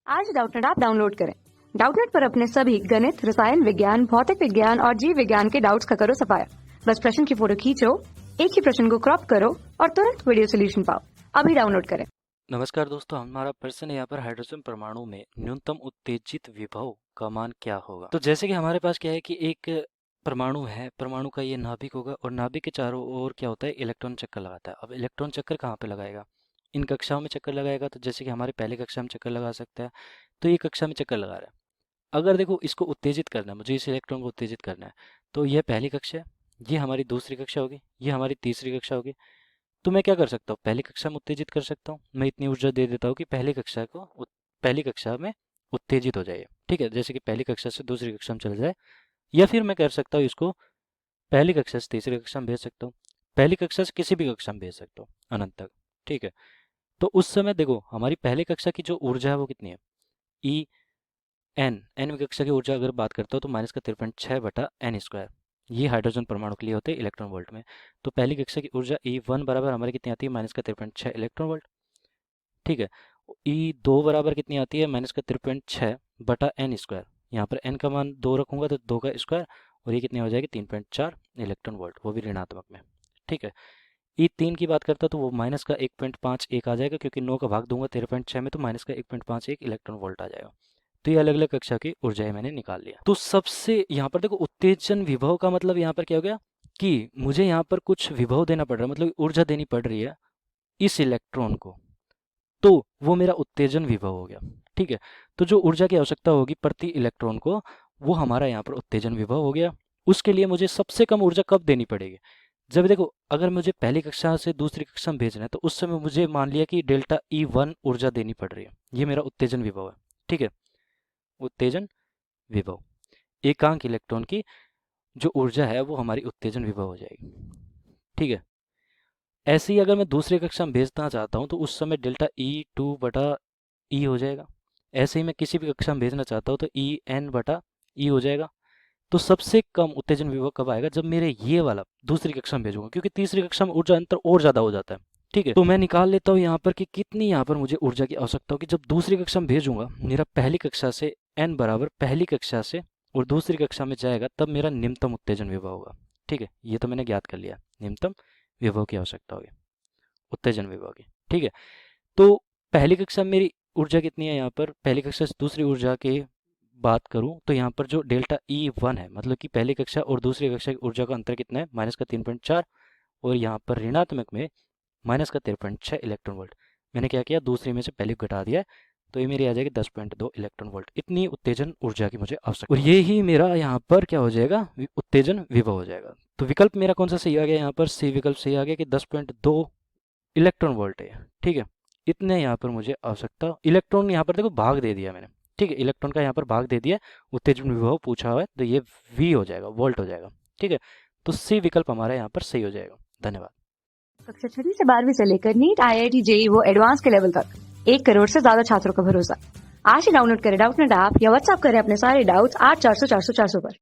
आज Doubtnut app download करें। Doubtnut पर अपने सभी गणित, रसायन विज्ञान, भौतिक विज्ञान और जीव विज्ञान के डाउट्स का करो सफाया। बस प्रश्न की फोटो खींचो, एक ही प्रश्न को क्रॉप करो और तुरंत वीडियो सोल्यूशन पाओ। अभी डाउनलोड करें। नमस्कार दोस्तों, हमारा प्रश्न है यहाँ पर हाइड्रोजन परमाणु में न्यूनतम उत्तेजित विभव का मान क्या होगा। तो जैसे कि हमारे पास क्या है कि एक परमाणु है, परमाणु का ये नाभिक होगा और नाभिक के चारों ओर क्या होता है, इलेक्ट्रॉन चक्कर लगाता है। अब इलेक्ट्रॉन चक्कर कहाँ पे लगाएगा, इन कक्षाओं में चक्कर लगाएगा। तो जैसे कि हमारे पहली कक्षा में चक्कर लगा सकता है, तो ये कक्षा में चक्कर लगा रहा है। अगर देखो इसको उत्तेजित करना है, मुझे इस इलेक्ट्रॉन को उत्तेजित करना है, तो यह पहली कक्षा है, ये हमारी दूसरी कक्षा होगी, ये हमारी तीसरी कक्षा होगी। तो मैं क्या कर सकता हूँ, पहली कक्षा में उत्तेजित कर सकता हूँ। मैं इतनी ऊर्जा दे देता हूँ कि पहली कक्षा में उत्तेजित हो जाए। ठीक है, जैसे कि पहली कक्षा से दूसरी कक्षा में चले जाए। या फिर मैं कर सकता हूँ इसको पहली कक्षा से तीसरी कक्षा में भेज सकता हूँ, पहली कक्षा से किसी भी कक्षा में भेज सकता हूँ, अनंत तक। ठीक है, तो उस समय देखो हमारी पहली कक्षा की जो ऊर्जा है वो कितनी है, ई एनवीं कक्षा की ऊर्जा अगर बात करता हूँ तो -13.6/n²। ये हाइड्रोजन परमाणु के लिए होते हैं इलेक्ट्रॉन वोल्ट में। तो पहली कक्षा की ऊर्जा E1 बराबर हमारी कितनी आती है, -13.6 इलेक्ट्रॉन वोल्ट। ठीक है, E2 बराबर कितनी आती है, -13.6/n²। यहाँ पर n का मान 2 रखूंगा तो 2 का स्क्वायर, और ये कितनी हो जाएगी, 3.4 इलेक्ट्रॉन वोल्ट, वो भी ऋणात्मक में। ठीक है, E3 की बात करता तो वो माइनस का 1.51 आ जाएगा, क्योंकि 9 का भाग दूंगा 13.6 में तो माइनस का 1.51 इलेक्ट्रॉन वोल्ट आ जाएगा। तो ये अलग अलग कक्षा की ऊर्जाएं मैंने निकाल लिया। तो सबसे यहाँ पर देखो उत्तेजन विभव का मतलब यहाँ पर क्या हो गया कि मुझे यहाँ पर कुछ विभव देना पड़ रहा है, मतलब ऊर्जा देनी पड़ रही है इस इलेक्ट्रॉन को, तो वो मेरा उत्तेजन विभव हो गया। ठीक है, तो जो ऊर्जा की आवश्यकता होगी प्रति इलेक्ट्रॉन को, वो हमारा यहाँ पर उत्तेजन विभव हो गया। उसके लिए मुझे सबसे कम ऊर्जा कब देनी पड़ेगी, जब देखो अगर मुझे पहली कक्षा से दूसरी कक्षा में भेजना है तो उस समय मुझे मान लिया कि ΔE1 ऊर्जा देनी पड़ रही है। ये मेरा उत्तेजन विभव है। ठीक है, उत्तेजन विभव, एकांक इलेक्ट्रॉन की जो ऊर्जा है वो हमारी उत्तेजन विभव हो जाएगी। ठीक है, ऐसे ही अगर मैं दूसरी कक्षा में भेजना चाहता हूँ तो उस समय ΔE2/E हो जाएगा। ऐसे ही मैं किसी भी कक्षा में भेजना चाहता हूँ तो EN/E हो जाएगा। तो सबसे कम उत्तेजन विभव कब आएगा, जब मेरे ये वाला दूसरी कक्षा में भेजूंगा, क्योंकि तीसरी कक्षा में ऊर्जा अंतर और ज्यादा हो जाता है। ठीक है, तो मैं निकाल लेता हूँ यहाँ पर कि कितनी यहाँ पर मुझे ऊर्जा की आवश्यकता होगी। जब दूसरी कक्षा में भेजूंगा, मेरा पहली कक्षा से n बराबर पहली कक्षा से और दूसरी कक्षा में जाएगा, तब मेरा निम्नतम उत्तेजन विभव होगा। ठीक है, ये तो मैंने ज्ञात कर लिया, निम्नतम विभव की आवश्यकता होगी उत्तेजन विभव की। ठीक है, तो पहली कक्षा में मेरी ऊर्जा कितनी है, यहाँ पर पहली कक्षा से दूसरी ऊर्जा की बात करूं तो यहाँ पर जो ΔE1 है, मतलब कि पहली कक्षा और दूसरी कक्षा की ऊर्जा का अंतर कितना है, -3.4, और यहाँ पर ऋणात्मक में -13.6 इलेक्ट्रॉन वोल्ट। मैंने क्या किया, दूसरी में से पहली घटा दिया, तो ये मेरी आ जाएगी 10.2 इलेक्ट्रॉन वोल्ट। इतनी उत्तेजन ऊर्जा की मुझे आवश्यकता, और ये ही मेरा यहाँ पर क्या हो जाएगा, उत्तेजन विभव हो जाएगा। तो विकल्प मेरा कौन सा सही आ गया, यहाँ पर सी विकल्प सही आ गया कि 10.2 इलेक्ट्रॉन वोल्ट है। ठीक है, इतने यहाँ पर मुझे आवश्यकता। इलेक्ट्रॉन यहाँ पर देखो भाग दे दिया मैंने। ठीक है, इलेक्ट्रॉन का यहाँ पर भाग दे दिया, उत्तेजन विभव पूछा हुआ है, तो ये V हो जाएगा, वोल्ट हो जाएगा। ठीक है, तो सी विकल्प हमारा यहाँ पर सही हो जाएगा। धन्यवाद। कक्षा 6 से 12वीं से लेकर नीट, IIT, JEE वो एडवांस के लेवल तक 1 करोड़ से ज्यादा छात्रों का भरोसा। आज ही डाउनलोड करें डाउटनेट ऐप या व्हाट्सएप करें अपने सारे डाउट्स 8400 400 400 पर।